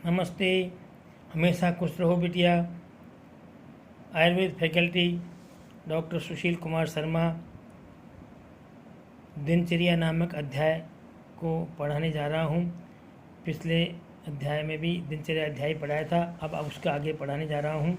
नमस्ते। हमेशा खुश रहो बिटिया। आयुर्वेद फैकल्टी डॉक्टर सुशील कुमार शर्मा दिनचर्या नामक अध्याय को पढ़ाने जा रहा हूँ। पिछले अध्याय में भी दिनचर्या अध्याय पढ़ाया था, अब उसका आगे पढ़ाने जा रहा हूँ।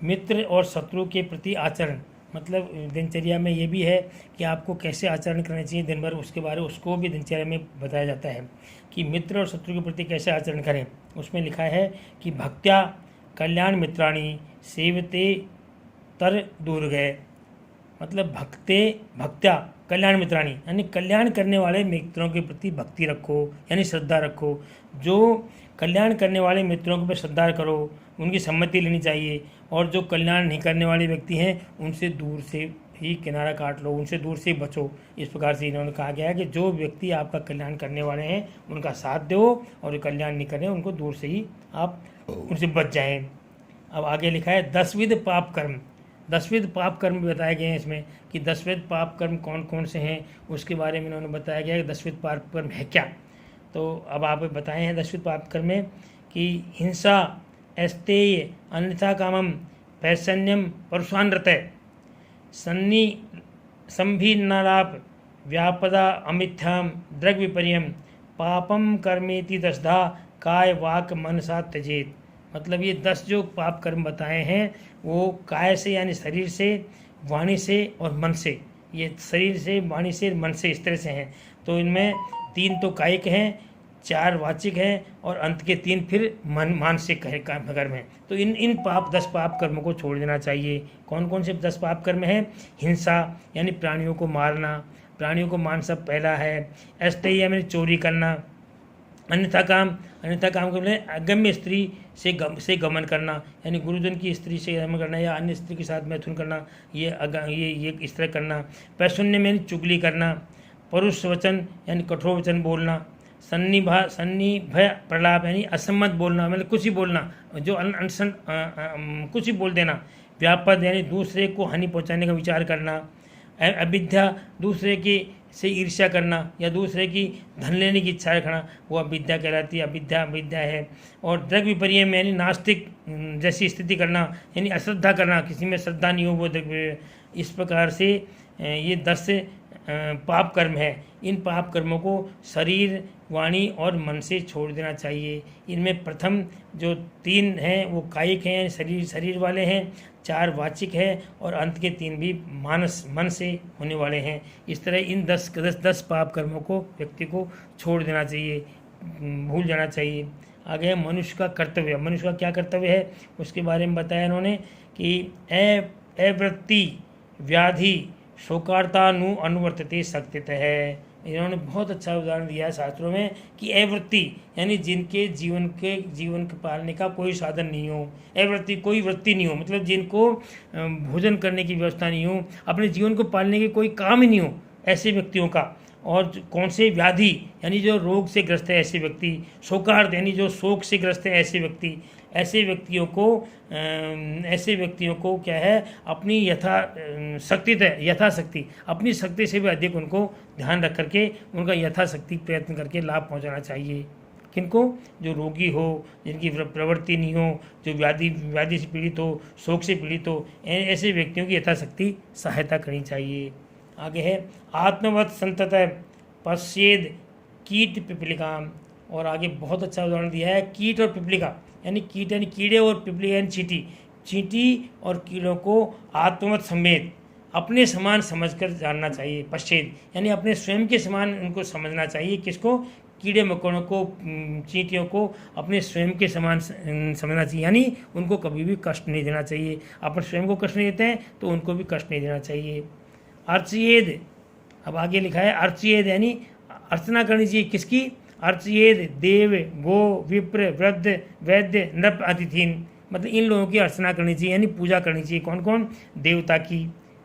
मित्र और शत्रु के प्रति आचरण, मतलब दिनचर्या में ये भी है कि आपको कैसे आचरण करना चाहिए दिन भर, उसके बारे उसको भी दिनचर्या में बताया जाता है कि मित्र और शत्रु के प्रति कैसे आचरण करें। उसमें लिखा है कि भक्त्या कल्याण मित्राणी सेवते तर दूर गए, मतलब भक्त्या कल्याण मित्राणी यानी कल्याण करने वाले मित्रों के प्रति भक्ति रखो, यानी श्रद्धा रखो। जो कल्याण करने वाले मित्रों के प्रति श्रद्धा करो, उनकी सम्मति लेनी चाहिए, और जो कल्याण नहीं करने वाले व्यक्ति हैं उनसे दूर से ही किनारा काट लो, उनसे दूर से बचो। इस प्रकार से इन्होंने कहा गया है कि जो व्यक्ति आपका कल्याण करने वाले हैं उनका साथ दो, और कल्याण नहीं कर रहे हैं उनको दूर से ही आप उनसे बच जाएं। अब आगे लिखा है 10विध पाप कर्म। 10विध पाप कर्म भी बताए गए हैं इसमें कि 10विध पाप कर्म कौन कौन से हैं, उसके बारे में इन्होंने बताया गया है कि 10विध पाप कर्म है क्या। तो अब आप बताए हैं 10विध पाप कर्म में कि हिंसा, अस्तेय, अन्यथा कामम, पैसन्यम, परुषानृत, सन्नी संभिन्नालाप, व्यापदा अमिथ्याम, द्रग विपर्यम, पापम कर्मेति दशधा, काय वाक मनसा त्यजेत। मतलब ये 10 जो पाप कर्म बताए हैं वो काय से यानी शरीर से, वाणी से और मन से, ये शरीर से, वाणी से, मन से, इस तरह से हैं। तो इनमें 3 तो कायिक हैं, 4 वाचिक हैं, और अंत के 3 फिर मानसिक है कर्म हैं। तो इन 10 पाप कर्मों को छोड़ देना चाहिए। कौन कौन से 10 पाप कर्म हैं? हिंसा यानी प्राणियों को मारना, प्राणियों को मान सब पहला है। अस्तेय यानी चोरी करना। अन्यथा काम को बोले अगम्य स्त्री से गमन करना, यानी गुरुजन की स्त्री से गमन करना या अन्य स्त्री के साथ मैथुन करना, ये इस तरह करना। पैशून्य में चुगली करना। परुष वचन यानी कठोर वचन बोलना। सन्निभय प्रलाप यानी असम्मत बोलना, मतलब कुछ ही बोलना, जो कुछ ही बोल देना। व्यापद यानी दूसरे को हानि पहुंचाने का विचार करना। अविद्या दूसरे की से ईर्ष्या करना या दूसरे की धन लेने की इच्छा रखना, वो अविद्या कहलाती है, अविद्या है। और द्रग विपर्य में यानी नास्तिक जैसी स्थिति करना, यानी अश्रद्धा करना, किसी में श्रद्धा नहीं हो वो द्रग। इस प्रकार से ये 10 पाप कर्म है। इन पाप कर्मों को शरीर, वाणी और मन से छोड़ देना चाहिए। इनमें प्रथम जो 3 हैं वो कायिक हैं, शरीर वाले हैं, 4 वाचिक है, और अंत के 3 भी मन से होने वाले हैं। इस तरह इन 10 पाप कर्मों को व्यक्ति को छोड़ देना चाहिए, भूल जाना चाहिए। आगे है मनुष्य का कर्तव्य। मनुष्य का क्या कर्तव्य है उसके बारे में बताया इन्होंने कि अवृत्ति व्याधि शोकार्तानु अनुवर्तते शक्तित है। इन्होंने बहुत अच्छा उदाहरण दिया है शास्त्रों में कि अवृत्ति यानी जिनके जीवन के पालने का कोई साधन नहीं हो, अवृत्ति कोई वृत्ति नहीं हो, मतलब जिनको भोजन करने की व्यवस्था नहीं हो, अपने जीवन को पालने के कोई काम ही नहीं हो, ऐसे व्यक्तियों का। और कौन से व्याधि यानी जो रोग से ग्रस्त है ऐसे व्यक्ति, शोकार्त यानी जो शोक से ग्रस्त है ऐसे व्यक्ति, ऐसे व्यक्तियों को क्या है अपनी यथाशक्ति अपनी शक्ति से भी अधिक उनको ध्यान रख करके उनका यथाशक्ति प्रयत्न करके लाभ पहुंचाना चाहिए। किनको? जो रोगी हो, जिनकी प्रवृत्ति नहीं हो, जो व्याधि से पीड़ित हो, शोक से पीड़ित हो, ऐसे व्यक्तियों की यथाशक्ति सहायता करनी चाहिए। आगे है आत्मवत संतत पश्येद कीट पिपलिकाम। और आगे बहुत अच्छा उदाहरण दिया है कीट और पिपलिका, यानी कीट यानी कीड़े और पिपलिका यानी चींटी और कीड़ों को आत्मवत समेत अपने समान समझकर जानना चाहिए। पश्चेद यानी अपने स्वयं के समान उनको समझना चाहिए। किसको? कीड़े मकोड़ों को, चींटियों को अपने स्वयं के समान समझना चाहिए, यानी उनको कभी भी कष्ट नहीं देना चाहिए। अपने स्वयं को कष्ट नहीं देते हैं तो उनको भी कष्ट नहीं देना चाहिए। अर्चयेद, अब आगे लिखा है अर्चयेद यानी अर्चना करनी चाहिए। किसकी? अर्चयेद देव गो विप्र वृद्ध वैद्य नृप अतिथीन, मतलब इन लोगों की अर्चना करनी चाहिए, यानी पूजा करनी चाहिए। कौन कौन? देवता की,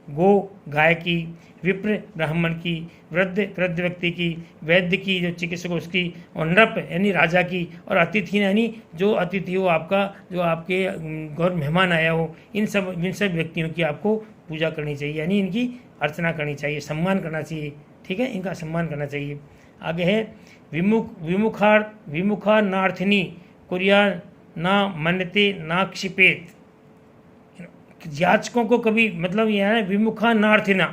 गो गाय की, विप्र ब्राह्मण की, वृद्ध व्यक्ति की, वैद्य की जो चिकित्सक उसकी, और नृप यानी राजा की, और अतिथि यानी जो अतिथि हो आपका, जो आपके घर मेहमान आया हो, इन सब व्यक्तियों की आपको पूजा करनी चाहिए, यानी इनकी अर्चना करनी चाहिए, सम्मान करना चाहिए। ठीक है, इनका सम्मान करना चाहिए। आगे है विमुखानार्थिनी कुर्या ना मनते ना क्षिपेत। याचकों को कभी मतलब यह है विमुखानार्थिना,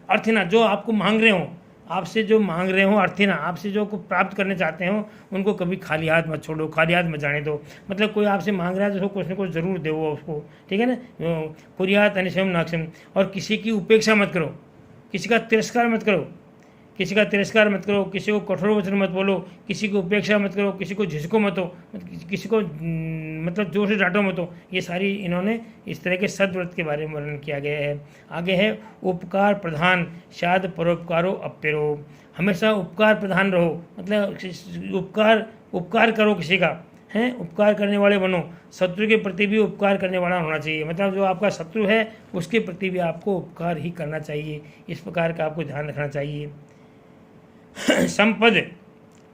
अर्थिना जो आपको मांग रहे हो, आपसे जो मांग रहे हो, अर्थिना आपसे जो को प्राप्त करने चाहते हो, उनको कभी खाली हाथ मत छोड़ो, खाली हाथ मत जाने दो। मतलब कोई आपसे मांग रहा है तो उसको कुछ ना कुछ ज़रूर दो उसको, ठीक है ना। कुर्यात अनिशम नाक्षम, और किसी की उपेक्षा मत करो, किसी का तिरस्कार मत करो, किसी का तिरस्कार मत करो, किसी को कठोर वचन मत बोलो, किसी को उपेक्षा मत करो, किसी को झिझको मत हो, किसी को मतलब जोर से डांटो मत हो। ये सारी इन्होंने इस तरह के सद्व्रत के बारे में वर्णन किया गया है। आगे है उपकार प्रधान शाद परोपकारो अप्यरो, हमेशा उपकार प्रधान रहो, मतलब उपकार करो किसी का, हैं, उपकार करने वाले बनो। शत्रु के प्रति भी उपकार करने वाला होना चाहिए, मतलब जो आपका शत्रु है उसके प्रति भी आपको उपकार ही करना चाहिए। इस प्रकार का आपको ध्यान रखना चाहिए। संपद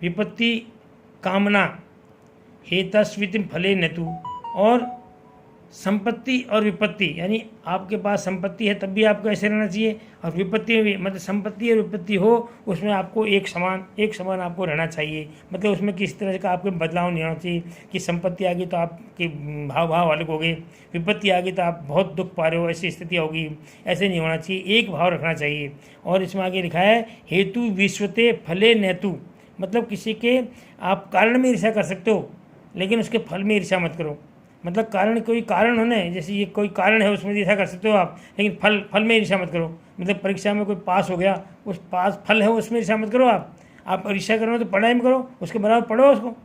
विपत्ति कामना हेतस्विति फले नतु, और संपत्ति और विपत्ति यानी आपके पास संपत्ति है तब भी आपको ऐसे रहना चाहिए, और विपत्ति में भी, मतलब संपत्ति और विपत्ति हो उसमें आपको एक समान आपको रहना चाहिए। मतलब उसमें किस तरह का आपके बदलाव नहीं होना चाहिए कि संपत्ति आ गई तो आपके भाव अलग हो गए, विपत्ति आ गई तो आप बहुत दुख पा रहे हो, ऐसी स्थिति होगी, ऐसे नहीं होना चाहिए, एक भाव रखना चाहिए। और इसमें आगे लिखा है हेतु विश्वते फले नेतु, मतलब किसी के आप कारण में ईर्ष्या कर सकते हो लेकिन उसके फल में ईर्ष्या मत करो। मतलब कारण, कोई कारण होने, जैसे ये कोई कारण है उसमें ईर्ष्या कर सकते हो आप, लेकिन फल में ईर्ष्या मत करो। मतलब परीक्षा में कोई पास हो गया, उस पास फल है उसमें ईर्ष्या मत करो। आप ईर्ष्या करो तो पढ़ाई में करो, उसके बराबर पढ़ो उसको।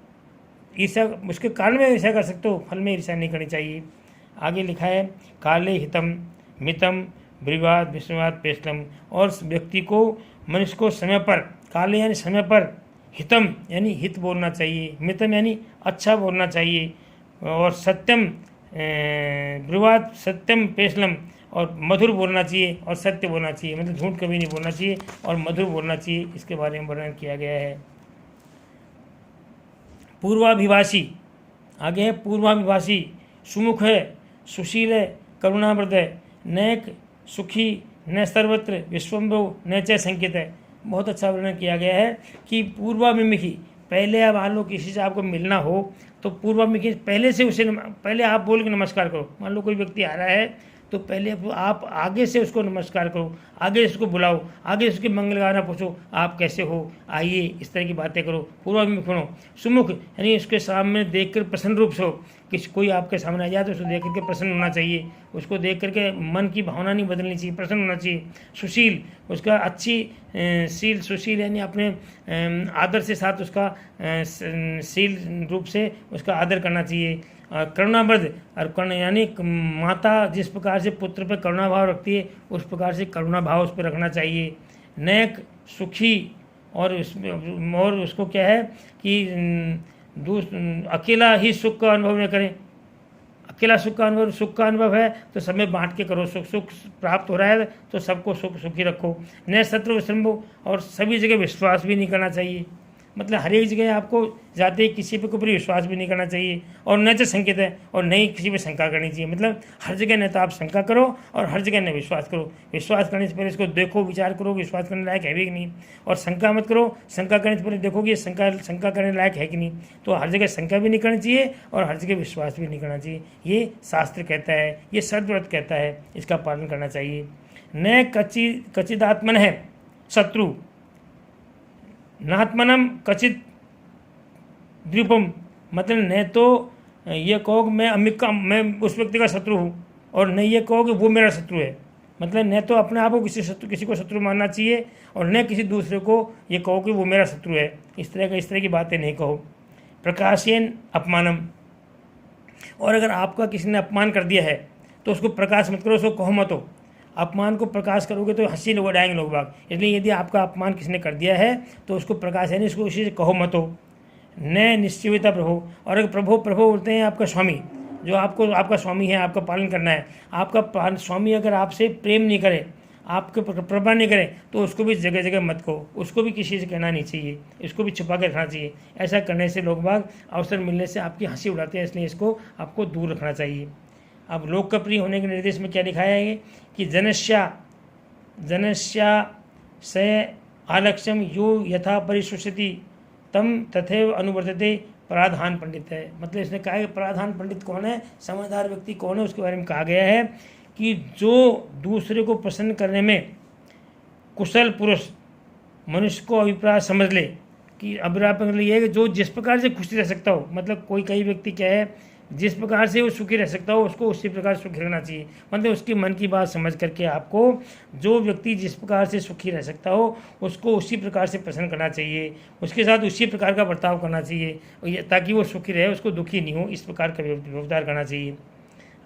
ईर्ष्या उसके कारण में ईर्ष्या कर सकते हो, फल में ईर्ष्या नहीं करनी चाहिए। आगे लिखा है काले हितम मितम विवाद विस्वाद पेशलम, और व्यक्ति को, मनुष्य को समय पर, काले यानी समय पर, हितम यानी हित बोलना चाहिए, मितम यानी अच्छा बोलना चाहिए, और सत्यम विवाद सत्यम पेशलम, और मधुर बोलना चाहिए और सत्य बोलना चाहिए, मतलब झूठ कभी नहीं बोलना चाहिए और मधुर बोलना चाहिए। इसके बारे में वर्णन किया गया है। पूर्वाभिभाषी, आगे है पूर्वाभिभाषी, सुमुख है, सुशील है, करुणावृत है, नैक सुखी न सर्वत्र विश्वम्भो न च संकित है। बहुत अच्छा वर्णन किया गया है कि पूर्वाभिमुखी, पहले अब मान लो किसी से आपको मिलना हो तो पूर्वाभिमुखी पहले से उसे पहले आप बोल के नमस्कार करो। मान लो कोई व्यक्ति आ रहा है तो पहले आप आगे से उसको नमस्कार करो, आगे से उसको बुलाओ, आगे से उसके मंगल गाना पूछो, आप कैसे हो, आइए, इस तरह की बातें करो। पूर्वाभिमुख बनो। सुमुख यानी उसके सामने देखकर प्रसन्न रूप से हो, किसी कोई आपके सामने आ जाए तो उसको देख करके प्रसन्न होना चाहिए, उसको देख करके मन की भावना नहीं बदलनी चाहिए, प्रसन्न होना चाहिए। सुशील, उसका अच्छी सुशील यानी अपने आदर से साथ उसका शील रूप से उसका आदर करना चाहिए। करुणावृद्ध, और करुणा यानी माता जिस प्रकार से पुत्र पर करुणा भाव रखती है उस प्रकार से करुणा भाव उस पर रखना चाहिए। नैक सुखी, और उसको क्या है कि अकेला ही सुख का अनुभव न करें। अकेला सुख का अनुभव है तो सब में बांट के करो। सुख प्राप्त हो रहा है तो सबको सुखी रखो। न शत्रु विश्रम्भो, और सभी जगह विश्वास भी नहीं करना चाहिए, मतलब हर एक जगह आपको जाते ही किसी पे ऊपर विश्वास भी नहीं करना चाहिए। और न तो संकेत है, और न ही किसी पे शंका करनी चाहिए, मतलब हर जगह न तो आप शंका करो और हर जगह न विश्वास करो। विश्वास करने से पहले इसको देखो, विचार करो विश्वास करने लायक है भी कि नहीं, और शंका मत करो, शंका करने से पहले देखो कि ये शंका करने लायक है कि नहीं। तो हर जगह शंका भी नहीं करनी चाहिए और हर जगह विश्वास भी नहीं करना चाहिए। ये शास्त्र कहता है, ये सद्व्रत कहता है, इसका पालन करना चाहिए। न कचिदात्मन है शत्रु, नात्मनम कचित द्वीपम, मतलब न तो ये कहो कि मैं उस व्यक्ति का शत्रु हूँ, और न ये कहो कि वो मेरा शत्रु है। मतलब न तो अपने आप को किसी को शत्रु मानना चाहिए और न किसी दूसरे को ये कहो कि वो मेरा शत्रु है। इस तरह की बातें नहीं कहो। प्रकाशेन अपमानम, और अगर आपका किसी ने अपमान कर दिया है तो उसको प्रकाश मत करो, उसको कहो मत हो। अपमान को प्रकाश करोगे तो हंसी लोग उड़ाएंगे लोग बाग। इसलिए यदि आपका अपमान किसी ने कर दिया है तो उसको प्रकाश यानी उसको उसी से कहो मत हो। न निश्चिता प्रभु, और अगर प्रभु बोलते हैं आपका स्वामी, जो आपका स्वामी है, आपका पालन करना है। आपका स्वामी अगर आपसे प्रेम नहीं करे, आपके प्रभा नहीं करे, तो उसको भी जगह जगह मत कहो, उसको भी किसी से कहना नहीं चाहिए, इसको भी छुपा के रखना चाहिए। ऐसा करने से लोग बाग अवसर मिलने से आपकी हंसी उड़ाते हैं, इसलिए इसको आपको दूर रखना चाहिए। अब लोकप्रिय होने के निर्देश में क्या दिखाया है कि जनस्या से आलक्ष्यम यो यथा परिशुष्यति तम तथैव अनुवर्तते प्राधान पंडित है। मतलब इसने कहा है कि प्राधान पंडित कौन है, समझदार व्यक्ति कौन है, उसके बारे में कहा गया है कि जो दूसरे को प्रसन्न करने में कुशल पुरुष मनुष्य को अभिप्राय समझ ले कि अभिप्राय मतलब ये है कि जो जिस प्रकार से खुशी रह सकता हो, मतलब कई व्यक्ति क्या है जिस प्रकार से वो सुखी रह सकता हो उसको उसी प्रकार सुखी रहना चाहिए। मतलब उसके मन की बात समझ करके आपको जो व्यक्ति जिस प्रकार से सुखी रह सकता हो उसको उसी प्रकार से प्रसन्न करना चाहिए, उसके साथ उसी प्रकार का बर्ताव करना चाहिए ताकि वो सुखी रहे, उसको दुखी नहीं हो, इस प्रकार का व्यवहार करना चाहिए।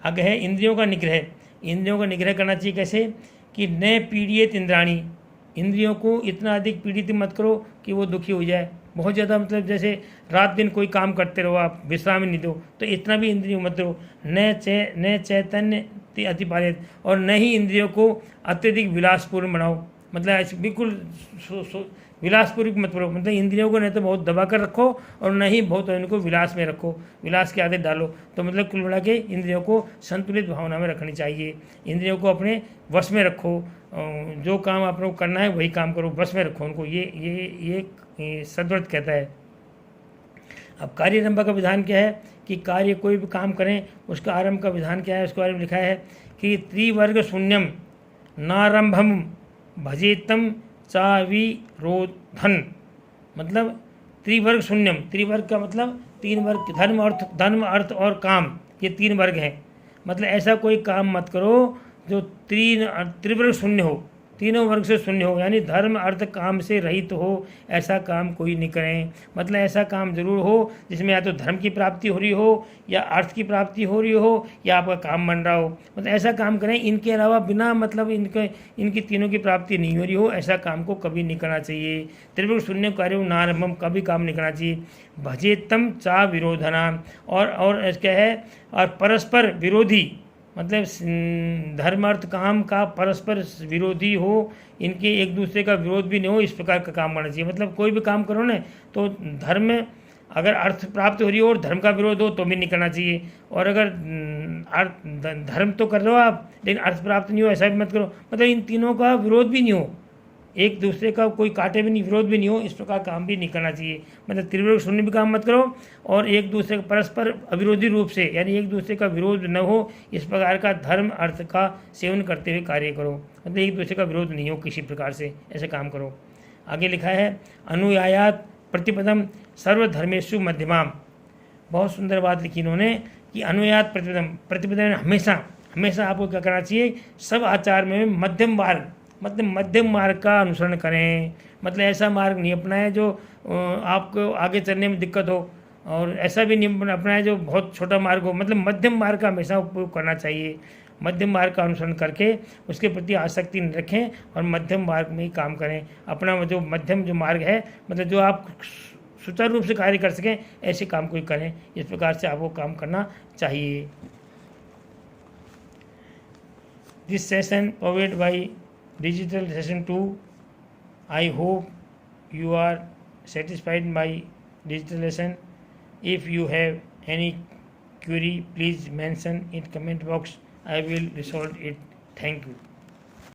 आगे है इंद्रियों का निग्रह। इंद्रियों का निग्रह करना चाहिए कैसे कि न पीड़ित इंद्राणी, इंद्रियों को इतना अधिक पीड़ित मत करो कि वो दुखी हो जाए बहुत ज़्यादा। मतलब जैसे रात दिन कोई काम करते रहो, आप विश्राम नहीं दो, तो इतना भी इंद्रियों मत दो। न चैतन्य अतिपालित, और न ही इंद्रियों को अत्यधिक विलासपूर्ण बनाओ। मतलब ऐसे बिल्कुल विलासपूर्वक मत करो। मतलब इंद्रियों को न तो बहुत दबा कर रखो और न ही बहुत इनको विलास में रखो, विलास की आदत डालो। तो मतलब कुल मिला के इंद्रियों को संतुलित भावना में रखनी चाहिए। इंद्रियों को अपने वश में रखो, जो काम आप लोग करना है वही काम करो, वश में रखो उनको। ये सद्व्रत कहता है। अब कार्यारंभ का विधान क्या है कि कार्य कोई भी काम करें उसका आरंभ का विधान क्या है, उसके बारे में लिखा है कि त्रिवर्ग शून्यम नारंभम भजेतम चाविरोधन। मतलब त्रिवर्ग शून्यम, त्रिवर्ग का मतलब तीन वर्ग, धर्म अर्थ और काम, ये तीन वर्ग हैं। मतलब ऐसा कोई काम मत करो जो त्रिवर्ग शून्य हो, तीनों वर्ग से शून्य हो, यानी धर्म अर्थ काम से रहित हो, ऐसा काम कोई नहीं करें। मतलब ऐसा काम जरूर हो जिसमें या तो धर्म की प्राप्ति हो रही हो या अर्थ की प्राप्ति हो रही हो या आपका काम बन रहा हो। मतलब ऐसा काम करें, इनके अलावा बिना मतलब इनकी तीनों की प्राप्ति नहीं हो रही हो, ऐसा काम को कभी नहीं करना चाहिए। त्रिवर्ग शून्य कार्य नारंभम, कभी काम नहीं करना चाहिए। भजेतम चा विरोधना, और क्या है, और परस्पर विरोधी, मतलब धर्म अर्थ काम का परस्पर विरोधी हो, इनके एक दूसरे का विरोध भी नहीं हो, इस प्रकार का काम करना चाहिए। मतलब कोई भी काम करो ना तो धर्म अगर अर्थ प्राप्त हो रही हो और धर्म का विरोध हो तो भी नहीं करना चाहिए, और अगर धर्म तो कर रहे हो आप लेकिन अर्थ प्राप्त नहीं हो ऐसा भी मत करो। मतलब इन तीनों का विरोध भी नहीं हो, एक दूसरे का कोई काटे भी नहीं, विरोध भी नहीं हो, इस प्रकार काम भी नहीं करना चाहिए। मतलब त्रिवर्ग शून्य भी काम मत करो और एक दूसरे का परस्पर अविरोधी रूप से, यानी एक दूसरे का विरोध न हो, इस प्रकार का धर्म अर्थ का सेवन करते हुए कार्य करो। मतलब एक दूसरे का विरोध नहीं हो किसी प्रकार से, ऐसे काम करो। आगे लिखा है अनुयायात प्रतिपदम सर्वधर्मेषु मध्यमाम। बहुत सुंदर बात लिखी इन्होंने कि अनुयात प्रतिपदम, प्रतिपदम हमेशा आपको क्या करना चाहिए, सब आचार में मध्यम मार्ग, मतलब मध्यम मार्ग का अनुसरण करें। मतलब ऐसा मार्ग नहीं अपनाएं जो आपको आगे चलने में दिक्कत हो, और ऐसा भी नहीं अपनाएं जो बहुत छोटा मार्ग हो। मतलब मध्यम मार्ग का हमेशा उपयोग करना चाहिए। मध्यम मार्ग का अनुसरण करके उसके प्रति आसक्ति न रखें और मध्यम मार्ग में ही काम करें। अपना जो मध्यम जो मार्ग है, मतलब जो आप सुचारू रूप से कार्य कर सकें, ऐसे काम कोई करें। इस प्रकार से आपको काम करना चाहिए। This session provided by Digital Session 2. I hope you are satisfied by digital lesson. If you have any query, please mention in comment box. I will resolve it. Thank you.